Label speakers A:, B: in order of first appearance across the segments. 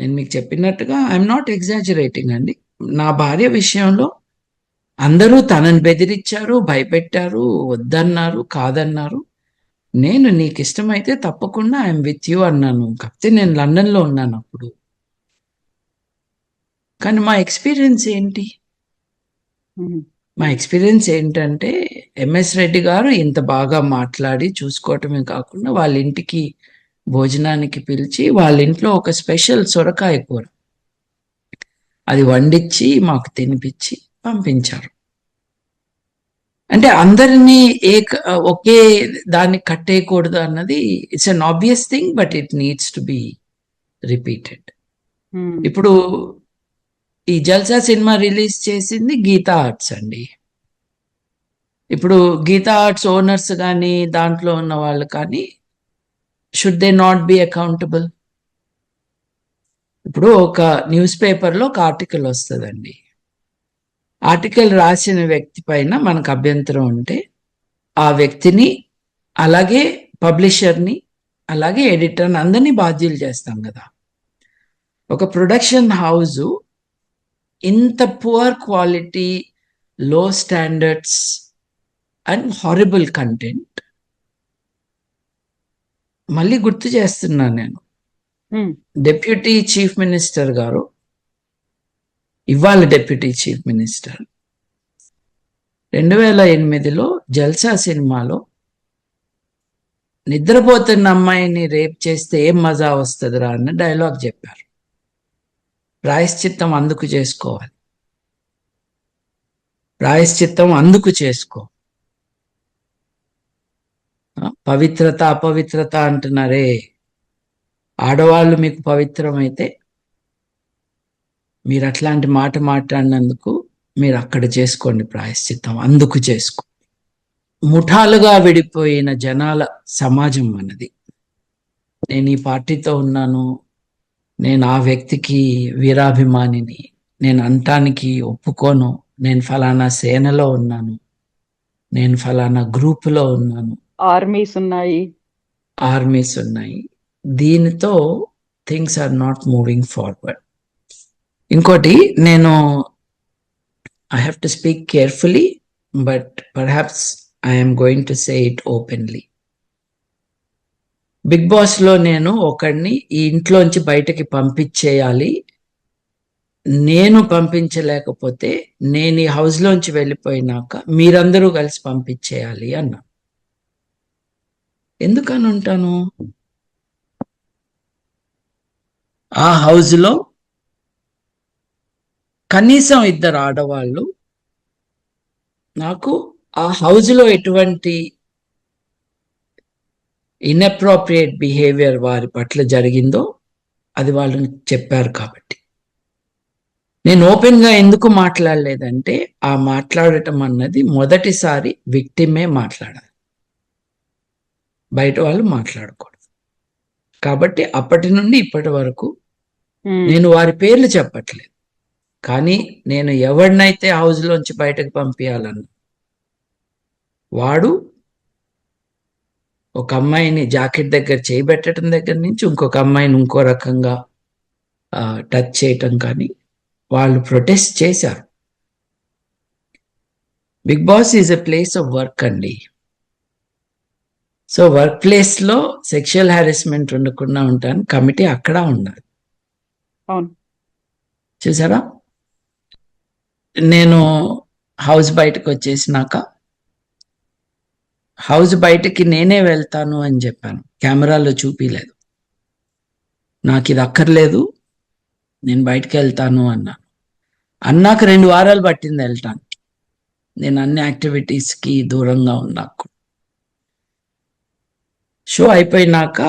A: నేను మీకు చెప్పినట్టుగా ఐఎమ్ నాట్ ఎగ్జాజరేటింగ్ అండి. నా భార్య విషయంలో అందరూ తనని బెదిరించారు, భయపెట్టారు, వద్దన్నారు, కాదన్నారు. నేను నీకిష్టమైతే తప్పకుండా ఐఎమ్ విత్ యూ అన్నాను. కాకపోతే నేను లండన్‌లో ఉన్నాను అప్పుడు. కానీ మా ఎక్స్‌పీరియన్స్ ఏంటి? మా ఎక్స్‌పీరియన్స్ ఏంటంటే ఎంఎస్ రెడ్డి గారు ఇంత బాగా మాట్లాడి చూసుకోవటమే కాకుండా వాళ్ళ ఇంటికి భోజనానికి పిలిచి వాళ్ళ ఇంట్లో ఒక స్పెషల్ సొరకాయ కూర అది వండించి మాకు తినిపించి పంపించారు. అంటే అందరినీ ఒకే దాన్ని కట్టేయకూడదు అన్నది it's an obvious thing, but it needs to be repeated. ఇప్పుడు ఈ జల్సా సినిమా రిలీజ్ చేసింది గీతా ఆర్ట్స్ అండి. ఇప్పుడు గీతా ఆర్ట్స్ ఓనర్స్ కానీ దాంట్లో ఉన్న వాళ్ళు కానీ should they not be accountable? ఇప్పుడు ఒక న్యూస్ పేపర్లో ఒక ఆర్టికల్ వస్తుందండి. ఆర్టికల్ రాసిన వ్యక్తి పైన మనకు అభ్యంతరం ఉంటే ఆ వ్యక్తిని, అలాగే పబ్లిషర్ని, అలాగే ఎడిటర్ని అందరినీ బాధ్యులు చేస్తాం కదా. ఒక ప్రొడక్షన్ హౌస్ ఇంత పువర్ క్వాలిటీ, లో స్టాండర్డ్స్ అండ్ హారిబుల్ కంటెంట్, మళ్ళీ గుర్తు చేస్తున్నాను నేను, డెప్యూటీ చీఫ్ మినిస్టర్ గారు, ఇవాళ డెప్యూటీ చీఫ్ మినిస్టర్, 2008లో జల్సా సినిమాలో నిద్రపోతున్న అమ్మాయిని రేప్ చేస్తే ఏం మజా వస్తుందిరా అన్న డైలాగ్ చెప్పారు. ప్రాయశ్చిత్తం అందుకు చేసుకోవాలి, ప్రాయశ్చిత్తం అందుకు చేసుకో. పవిత్రత అపవిత్రత అంటున్నారే, ఆడవాళ్ళు మీకు పవిత్రమైతే మీరు అట్లాంటి మాట మాట్లాడినందుకు మీరు అక్కడ చేసుకోండి ప్రాయశ్చిత్తం, అందుకు చేసుకో. ముఠాలుగా విడిపోయిన జనాల సమాజం మనది. నేను ఈ పార్టీతో ఉన్నాను, నేను ఆ వ్యక్తికి వీరాభిమానిని, నేను అంటానికి ఒప్పుకోను, నేను ఫలానా సేనలో ఉన్నాను, నేను ఫలానా గ్రూపులో ఉన్నాను,
B: ఆర్మీస్
A: ఉన్నాయి. దీనితో things are not moving forward. ఇంకోటి, నేను I have to speak carefully, but perhaps I'm going to say it openly. Big బాస్లో నేను ఒకడిని ఈ ఇంట్లోంచి బయటకి పంపించేయాలి, నేను పంపించలేకపోతే నేను ఈ హౌస్లోంచి వెళ్ళిపోయినాక మీరందరూ కలిసి పంపించేయాలి అన్నా. ఎందుకని ఉంటాను? ఆ హౌస్లో కనీసం 2 ఆడవాళ్ళు నాకు ఆ హౌస్లో ఎటువంటి ఇన్అప్రోప్రియేట్ బిహేవియర్ వారి పట్ల జరిగిందో అది వాళ్ళని చెప్పారు కాబట్టి. నేను ఓపెన్గా ఎందుకు మాట్లాడలేదంటే, ఆ మాట్లాడటం అన్నది మొదటిసారి విక్టిమే మాట్లాడాలి, బయట వాళ్ళు మాట్లాడకూడదు. కాబట్టి అప్పటి నుండి ఇప్పటి వరకు నేను వారి పేర్లు చెప్పట్లేదు, కానీ నేను ఎవరినైతే హౌస్లోంచి బయటకు పంపించాలన్నా వాడు ఒక అమ్మాయిని జాకెట్ దగ్గర చేయబెట్టడం దగ్గర నుంచి ఇంకొక అమ్మాయిని ఇంకో రకంగా టచ్ చేయటం కానీ వాళ్ళు ప్రొటెస్ట్ చేశారు. Big boss is a place of work అండి. సో వర్క్ ప్లేస్లో సెక్షువల్ హారాస్మెంట్ ఉండకుండా ఉంటాను, కమిటీ అక్కడ ఉండాలి. చూసారా, నేను హౌస్ బయటకు వచ్చేసినాక హౌస్ బయటకి నేనే వెళ్తాను అని చెప్పాను, కెమెరాలో చూపిలేదు. నాకు ఇది అక్కర్లేదు, నేను బయటకు వెళ్తాను అన్నాక 2 వారాలు పట్టింది వెళ్ళటాను. నేను అన్ని యాక్టివిటీస్కి దూరంగా ఉన్నాకు. షో అయిపోయినాక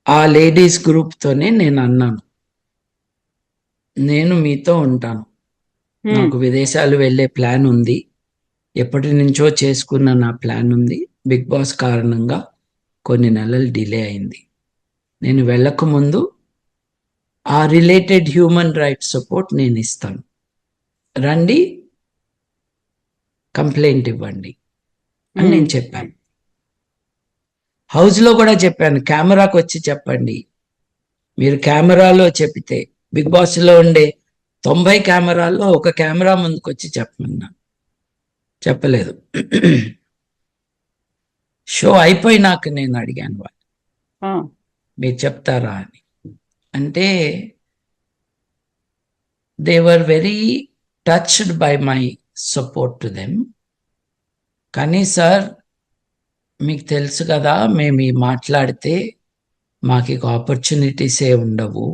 A: ఆ లేడీస్ గ్రూప్తోనే నేను అన్నాను, నేను మీతో ఉంటాను, నాకు విదేశాలు వెళ్ళే ప్లాన్ ఉంది, ఎప్పటి నుంచో చేసుకున్న నా ప్లాన్ ఉంది, బిగ్ బాస్ కారణంగా కొన్ని నెలలు డిలే అయింది, నేను వెళ్ళకముందు ఆ రిలేటెడ్ హ్యూమన్ రైట్స్ సపోర్ట్ నేను ఇస్తాను, రండి కంప్లైంట్ ఇవ్వండి అని నేను చెప్పాను. హౌస్లో కూడా చెప్పాను, కెమెరాకు వచ్చి చెప్పండి, మీరు కెమెరాలో చెప్పితే బిగ్ బాస్ లో ఉండే 90 కెమెరాల్లో ఒక కెమెరా ముందుకు వచ్చి చెప్పమన్నా, చెప్పలేదు. షో అయిపోయినాక నేను అడిగాను వాళ్ళు, మీరు చెప్తారా అని. అంటే they were very touched by my support to them. కానీ సార్ మీకు తెలుసు కదా, మేము ఈ మాట్లాడితే మాకు ఇక ఆపర్చునిటీసే ఉండవు,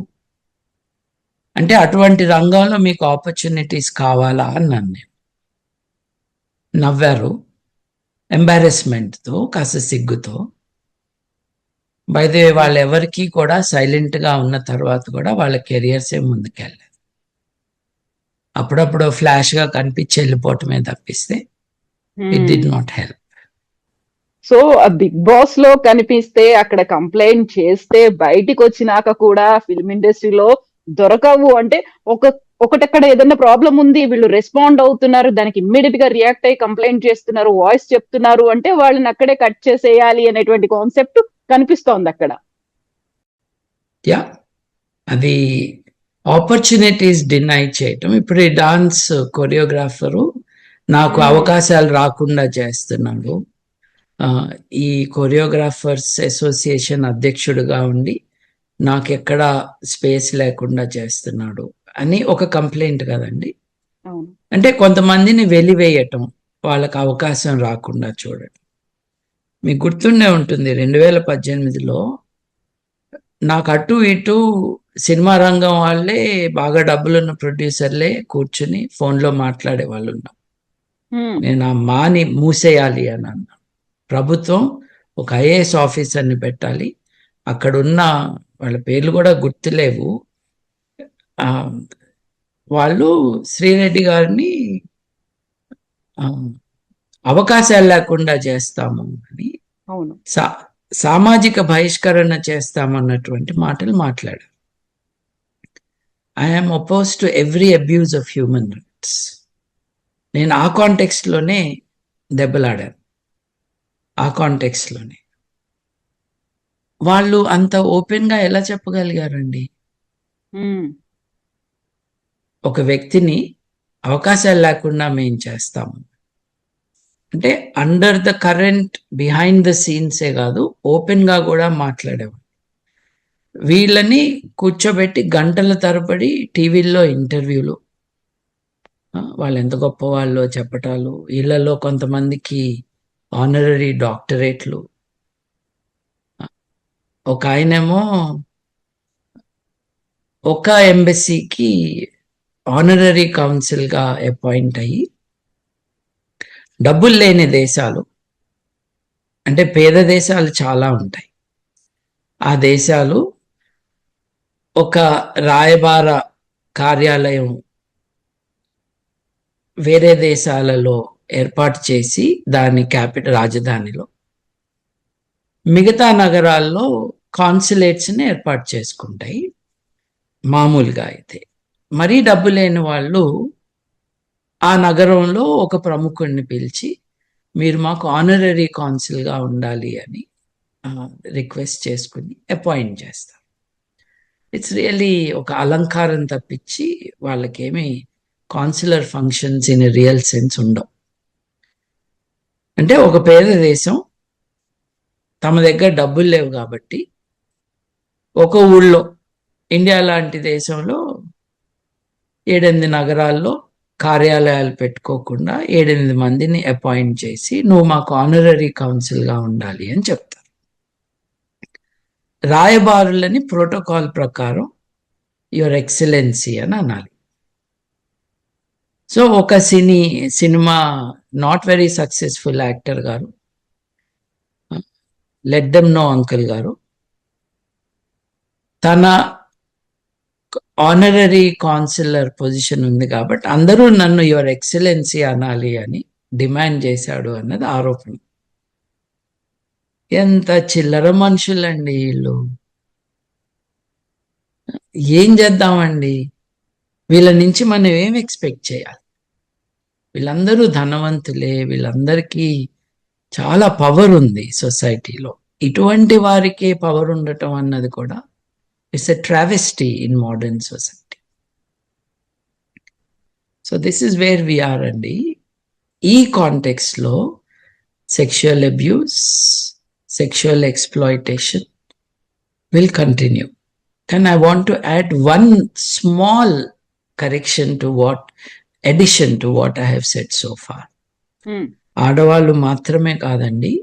A: అంటే అటువంటి రంగంలో మీకు ఆపర్చునిటీస్ కావాలా అన్నాను నేను. నవ్వారు, ఎంబారెస్మెంట్తో, కాస్త సిగ్గుతో. బైదే వాళ్ళెవరికి కూడా సైలెంట్గా ఉన్న తర్వాత కూడా వాళ్ళ కెరియర్సే ముందుకెళ్ళారు. అప్పుడప్పుడు ఫ్లాష్గా కనిపించి వెళ్ళిపోవటమే తప్పిస్తే it did not help.
B: So ఆ బిగ్ బాస్ లో కనిపిస్తే అక్కడ కంప్లైంట్ చేస్తే బయటికి వచ్చినాక కూడా ఫిల్మ్ ఇండస్ట్రీలో దొరకవు. అంటే ఒకటక్కడ ఏదైనా ప్రాబ్లం ఉంది, వీళ్ళు రెస్పాండ్ అవుతున్నారు, దానికి ఇమ్మీడియట్ గా రియాక్ట్ అయ్యి కంప్లైంట్ చేస్తున్నారు, వాయిస్ చెప్తున్నారు అంటే వాళ్ళని అక్కడే కట్ చేసేయాలి అనేటువంటి కాన్సెప్ట్ కనిపిస్తోంది అక్కడ.
A: యా, అది ఆపర్చునిటీస్ డినై చేయటం. ఇప్పుడు ఈ డాన్స్ కొరియోగ్రాఫరు నాకు అవకాశాలు రాకుండా చేస్తున్నాడు, ఈ కొరియోగ్రాఫర్స్ అసోసియేషన్ అధ్యక్షుడిగా ఉండి నాకెక్కడ స్పేస్ లేకుండా చేస్తున్నాడు అని ఒక కంప్లైంట్ కదండి. అంటే కొంతమందిని వెలివేయటం, వాళ్ళకి అవకాశం రాకుండా చూడటం. మీకు గుర్తుండే ఉంటుంది 2018లో నాకు అటు ఇటు సినిమా రంగం వాళ్ళే, బాగా డబ్బులున్న ప్రొడ్యూసర్లే కూర్చుని ఫోన్లో మాట్లాడే వాళ్ళు ఉన్నాం. నేను ఆ మాని మూసేయాలి అని అన్నా. ప్రభుత్వం ఒక ఐఏఎస్ ఆఫీసర్ని పెట్టాలి, అక్కడున్న వాళ్ళ పేర్లు కూడా గుర్తులేవు, వాళ్ళు శ్రీరెడ్డి గారిని అవకాశాలు లేకుండా చేస్తాము అని, సామాజిక బహిష్కరణ చేస్తామన్నటువంటి మాటలు మాట్లాడారు. I'm oppose to every abuse of human rights. నేను ఆ కాంటెక్స్ట్లోనే దెబ్బలాడాను. ఆ కాంటెక్స్ట్లోనే వాళ్ళు అంత ఓపెన్గా ఎలా చెప్పగలిగారండి? ఒక వ్యక్తిని అవకాశాలు లేకుండా మేము చేస్తాము అంటే under the current, behind the సీన్సే కాదు, ఓపెన్గా కూడా మాట్లాడేవాడు. వీళ్ళని కూర్చోబెట్టి గంటల తరబడి టీవీల్లో ఇంటర్వ్యూలు, వాళ్ళు ఎంత గొప్ప వాళ్ళో చెప్పటాలు, వీళ్ళలో కొంతమందికి ఆనరరీ డాక్టరేట్లు. ఒక ఆయనేమో ఒక ఎంబసీకి ఆనరరీ కౌన్సిల్గా అపాయింట్ అయ్యి, డబ్బులు లేని దేశాలు అంటే పేద దేశాలు చాలా ఉంటాయి, ఆ దేశాలు ఒక రాయబార కార్యాలయం వేరే దేశాలలో ఏర్పాటు చేసి దాని క్యాపిటల్ రాజధానిలో, మిగతా నగరాల్లో కాన్సులేట్స్ని ఏర్పాటు చేసుకుంటాయి. మామూలుగా అయితే మరీ డబ్బు లేని వాళ్ళు ఆ నగరంలో ఒక ప్రముఖుడిని పిలిచి మీరు మాకు ఆనరరీ కాన్సుల్గా ఉండాలి అని రిక్వెస్ట్ చేసుకుని అపాయింట్ చేస్తారు. ఇట్స్ రియల్లీ ఒక అలంకారం తప్పించి వాళ్ళకేమీ consular functions in real sense ఉండవు. అంటే ఒక పేద దేశం తమ దగ్గర డబ్బులు లేవు కాబట్టి ఒక ఊళ్ళో, ఇండియా లాంటి దేశంలో 7-8 నగరాల్లో కార్యాలయాలు పెట్టుకోకుండా 7-8 మందిని అపాయింట్ చేసి నువ్వు మాకు ఆనరరీ కౌన్సిల్గా ఉండాలి అని చెప్తారు. రాయబారులని ప్రోటోకాల్ ప్రకారం యువర్ ఎక్సలెన్సీ అని అనాలి. సో ఒక cinema not very successful actor గారు, లెట్ దెమ్ నో అంకుల్ గారు, తన ఆనరరీ కాన్సులర్ పొజిషన్ ఉంది కాబట్టి అందరూ నన్ను యువర్ ఎక్సలెన్సీ అనాలి అని డిమాండ్ చేశాడు అన్నది ఆరోపణ. ఎంత చిల్లర మనుషులండి వీళ్ళు! ఏం చేద్దామండి వీళ్ళ నుంచి? మనం ఏం ఎక్స్పెక్ట్ చేయాలి? వీళ్ళందరూ ధనవంతులే, వీళ్ళందరికీ చాలా పవర్ ఉంది సొసైటీలో. ఇటువంటి వారికే పవర్ ఉండటం అన్నది కూడా It's a travesty in modern society. So this is where we are, అండి. ఈ కాంటెక్స్లో sexual abuse, sexual exploitation will continue. And I want to add one small addition to what I have said so far. ఆడవాళ్ళు మాత్రమే కాదండి,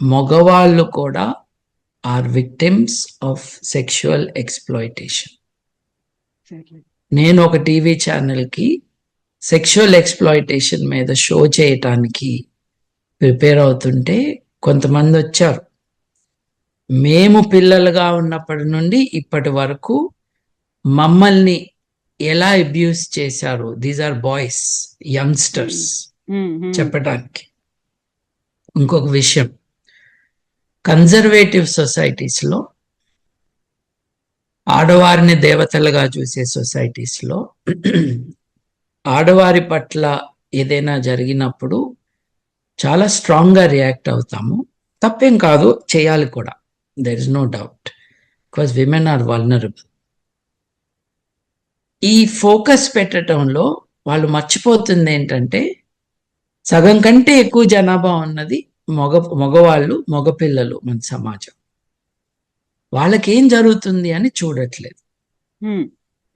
A: మగవాళ్ళు కూడా are victims of sexual exploitation. నేను ఒక టీవీ ఛానల్కి సెక్షువల్ ఎక్స్ప్లాయిటేషన్ మీద షో చేయటానికి ప్రిపేర్ అవుతుంటే కొంతమంది వచ్చారు. మేము పిల్లలుగా ఉన్నప్పటి నుండి ఇప్పటి వరకు మమ్మల్ని ఎలా అబ్యూస్ చేశారు, దీస్ ఆర్ బాయ్స్, యంగ్స్టర్స్, చెప్పడానికి. ఇంకొక విషయం, కన్జర్వేటివ్ సొసైటీస్లో, ఆడవారిని దేవతలుగా చూసే సొసైటీస్లో ఆడవారి పట్ల ఏదైనా జరిగినప్పుడు చాలా స్ట్రాంగ్గా రియాక్ట్ అవుతాము. తప్పేం కాదు, చేయాలి కూడా. There is no doubt, because women are vulnerable. ఈ ఫోకస్ పెట్టడంలో వాళ్ళు మర్చిపోతుంది ఏంటంటే, సగం కంటే ఎక్కువ జనాభా ఉన్నది మగవాళ్ళు, మగపిల్లలు మన సమాజం. వాళ్ళకేం జరుగుతుంది అని చూడట్లేదు.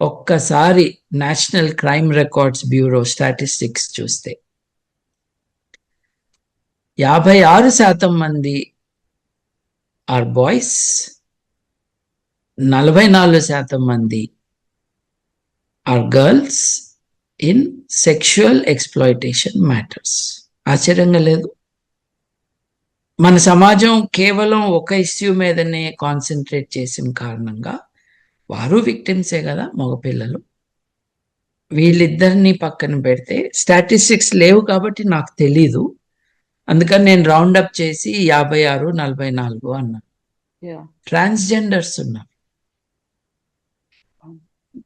A: ఒక్కసారి national crime records bureau statistics చూస్తే 56% మంది ఆర్ బాయ్స్, 44% మంది are girls in sexual exploitation matters. ఆశ్చర్యంగా లేదు? మన సమాజం కేవలం ఒక ఇష్యూ మీదనే కాన్సన్ట్రేట్ చేసిన కారణంగా వారు విక్టిమ్సే కదా, మగపిల్లలు. వీళ్ళిద్దరిని పక్కన పెడితే, స్టాటిస్టిక్స్ లేవు కాబట్టి నాకు తెలీదు, అందుకని నేను రౌండప్ చేసి 56, 44 అన్నాను. ట్రాన్స్జెండర్స్ ఉన్నారు.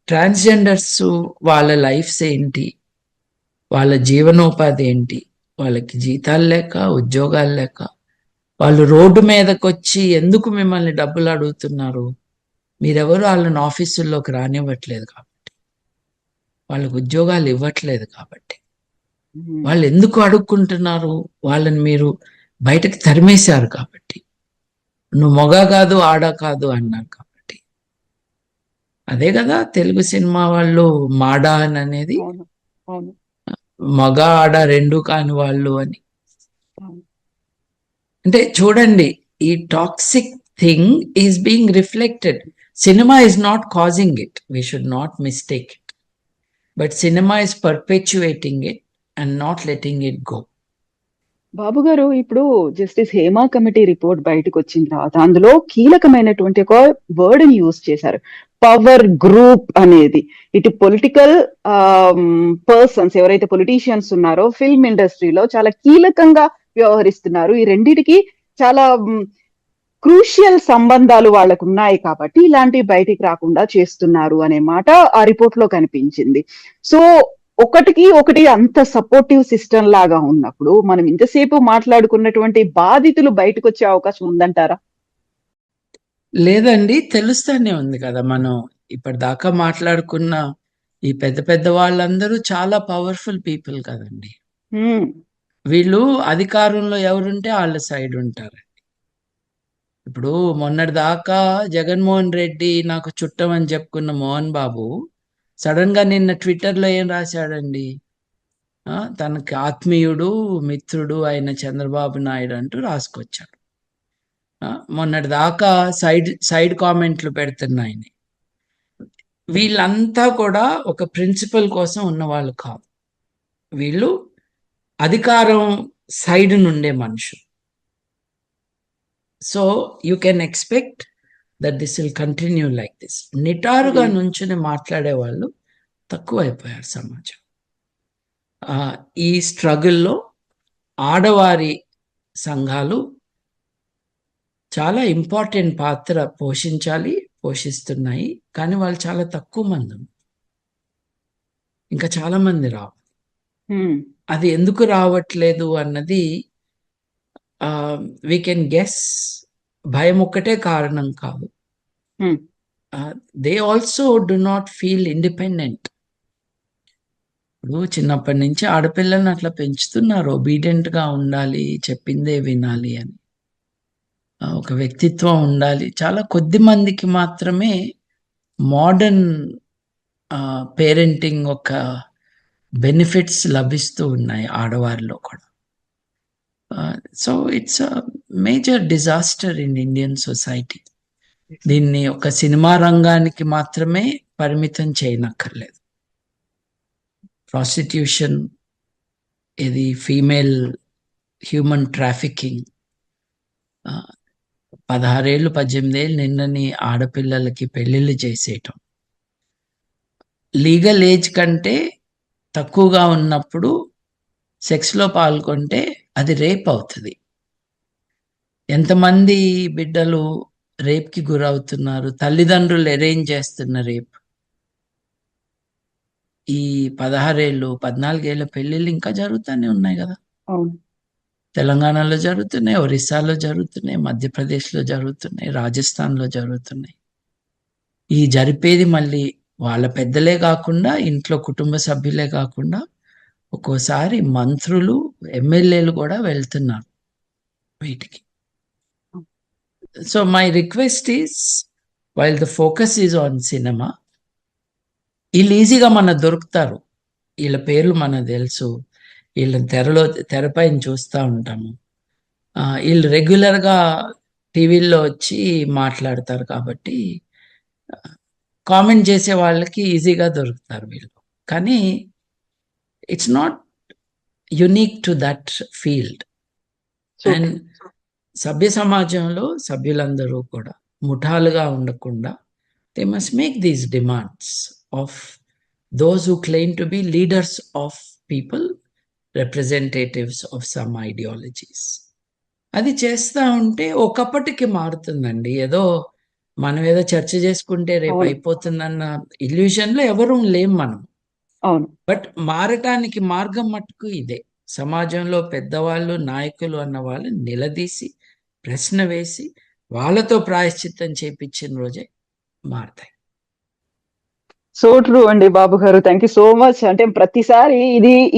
A: ట్రాన్స్జెండర్స్ వాళ్ళ లైఫ్స్ ఏంటి, వాళ్ళ జీవనోపాధి ఏంటి, వాళ్ళకి జీతాలు లేక, ఉద్యోగాలు లేక, వాళ్ళు రోడ్డు మీదకి వచ్చి ఎందుకు మిమ్మల్ని డబ్బులు అడుగుతున్నారు? మీరెవరు వాళ్ళని ఆఫీసుల్లోకి రానివ్వట్లేదు కాబట్టి, వాళ్ళకు ఉద్యోగాలు ఇవ్వట్లేదు కాబట్టి. వాళ్ళు ఎందుకు అడుక్కుంటున్నారు? వాళ్ళని మీరు బయటకు తరిమేశారు కాబట్టి, నువ్వు మొగ కాదు, ఆడ కాదు అన్నారు కాబట్టి. అదే కదా తెలుగు సినిమా వాళ్ళు మాడా అని అనేది, మగ ఆడ రెండు కాని వాళ్ళు అని. అంటే చూడండి, ఈ toxic thing is being reflected. Cinema is not causing it, we should not mistake it, but cinema is perpetuating it and not letting it go.
B: Babu garu, ఇప్పుడు జస్టిస్ హేమా కమిటీ రిపోర్ట్ బయటకు వచ్చిన తర్వాత అందులో కీలకమైనటువంటి ఒక వర్డ్ ని యూజ్ చేశారు, పవర్ గ్రూప్ అనేది. ఇటు పొలిటికల్ పర్సన్స్, ఎవరైతే పొలిటీషియన్స్ ఉన్నారో ఫిల్మ్ ఇండస్ట్రీలో చాలా కీలకంగా వ్యవహరిస్తున్నారు, ఈ రెండిటికి చాలా క్రూషియల్ సంబంధాలు వాళ్ళకు ఉన్నాయి కాబట్టి ఇలాంటివి బయటికి రాకుండా చేస్తున్నారు అనే మాట ఆ రిపోర్ట్ లో కనిపించింది. సో ఒకటికి ఒకటి అంత సపోర్టివ్ సిస్టమ్ లాగా ఉన్నప్పుడు మనం ఇంతసేపు మాట్లాడుకున్నటువంటి బాధితులు బయటకు వచ్చే అవకాశం ఉందంటారా?
A: లేదండి, తెలుస్తానే ఉంది కదా. మనం ఇప్పటిదాకా మాట్లాడుకున్న ఈ పెద్ద పెద్ద వాళ్ళందరూ చాలా పవర్ఫుల్ పీపుల్ కదండి. వీళ్ళు అధికారంలో ఎవరుంటే వాళ్ళ సైడ్ ఉంటారు. ఇప్పుడు మొన్నటి దాకా జగన్మోహన్ రెడ్డి నాకు చుట్టం అని చెప్పుకున్న మోహన్ బాబు సడన్ గా నిన్న ట్విట్టర్లో ఏం రాశాడండి, తనకి ఆత్మీయుడు, మిత్రుడు అయిన చంద్రబాబు నాయుడు అంటూ రాసుకొచ్చాడు. మొన్నటి దాకా సైడ్ కామెంట్లు పెడుతున్నాయని. వీళ్ళంతా కూడా ఒక ప్రిన్సిపల్ కోసం ఉన్నవాళ్ళు కాదు, వీళ్ళు అధికారం సైడ్ నుండే మనుషులు. So you can expect that this will continue like this. నిటారుగా నుంచుని మాట్లాడే వాళ్ళు తక్కువైపోయారు సమాజం. ఈ స్ట్రగుల్లో ఆడవారి సంఘాలు చాలా ఇంపార్టెంట్ పాత్ర పోషిస్తున్నాయి, కానీ వాళ్ళు చాలా తక్కువ మంది, ఇంకా చాలా మంది రావాలి. అది ఎందుకు రావట్లేదు అన్నది వీ కెన్ గెస్. భయం ఒక్కటే కారణం కాదు, they also do not feel independent. ఇప్పుడు చిన్నప్పటి నుంచి ఆడపిల్లల్ని అట్లా పెంచుతున్నారు, obedient గా ఉండాలి, చెప్పిందే వినాలి అని. ఒక వ్యక్తిత్వం ఉండాలి. చాలా కొద్ది మందికి మాత్రమే మోడర్న్ పేరెంటింగ్ ఒక బెనిఫిట్స్ లభిస్తూ ఉన్నాయి ఆడవారిలో కూడా. So it's a major disaster in Indian society. దీన్ని ఒక సినిమా రంగానికి మాత్రమే పరిమితం చేయనక్కర్లేదు. ప్రాస్టిట్యూషన్, ఇది ఫీమేల్ హ్యూమన్ ట్రాఫికింగ్, 16 ఏళ్ళు 18 ఏళ్ళు నిండని ఆడపిల్లలకి పెళ్లిళ్ళు చేసేయటం, లీగల్ ఏజ్ కంటే తక్కువగా ఉన్నప్పుడు సెక్స్లో పాల్గొంటే అది రేప్ అవుతుంది. ఎంతమంది బిడ్డలు రేప్కి గురవుతున్నారు, తల్లిదండ్రులు అరేంజ్ చేస్తున్న రేప్. ఈ 16 ఏళ్ళు 14 ఏళ్ళ పెళ్ళిళ్ళు ఇంకా జరుగుతూనే ఉన్నాయి కదా.
B: అవును.
A: తెలంగాణలో జరుగుతున్నాయి, ఒరిస్సాలో జరుగుతున్నాయి, మధ్యప్రదేశ్లో జరుగుతున్నాయి, రాజస్థాన్లో జరుగుతున్నాయి. ఈ జరిపేది మళ్ళీ వాళ్ళ పెద్దలే కాకుండా ఇంట్లో కుటుంబ సభ్యులే కాకుండా ఒక్కోసారి మంత్రులు, ఎమ్మెల్యేలు కూడా వెళ్తున్నారు వీటికి. So my request is, while the focus is on cinema, వీళ్ళు ఈజీగా మనకు దొరుకుతారు, వీళ్ళ పేర్లు మనకు తెలుసు, వీళ్ళని తెరపైన చూస్తూ ఉంటాము, వీళ్ళు రెగ్యులర్గా టీవీల్లో వచ్చి మాట్లాడతారు కాబట్టి కామెంట్ చేసే వాళ్ళకి ఈజీగా దొరుకుతారు వీళ్ళు. కానీ it's not unique to that field. And సభ్య సమాజంలో సభ్యులందరూ కూడా ముఠాలుగా ఉండకుండా they must make these demands of those who claim to be leaders of people, representatives of some ideologies. అది చేస్తూ ఉంటే ఒకప్పటికి మారుతుందండి. ఏదో మనం ఏదో చర్చ చేసుకుంటే రేపు అయిపోతుందన్న ఇల్యూషన్లో ఎవరూ లేం మనం.
B: అవును.
A: బట్ మారటానికి మార్గం మట్టుకు ఇదే. సమాజంలో పెద్దవాళ్ళు, నాయకులు అన్న వాళ్ళు నిలదీసి ప్రశ్న వేసి వాళ్ళతో ప్రాయశ్చిత్తం చేపించిన రోజే మారతాయి.
B: సో ట్రూ అండి బాబు గారు, థ్యాంక్ యూ సో మచ్. అంటే ప్రతిసారి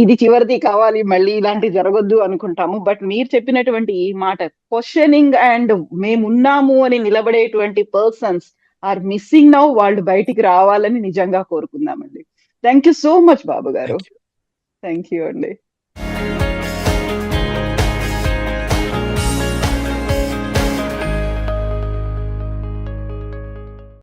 B: ఇది చివరిది కావాలి, మళ్ళీ ఇలాంటి జరగొద్దు అనుకుంటాము. బట్ మీరు చెప్పినటువంటి ఈ మాట, క్వశ్చనింగ్ అండ్ మేమున్నాము అని నిలబడేటువంటి పర్సన్స్ ఆర్ మిస్సింగ్ నౌ. వాళ్ళు బయటికి రావాలని నిజంగా కోరుకుందామండి. థ్యాంక్ యూ సో మచ్ బాబు గారు. థ్యాంక్ యూ అండి.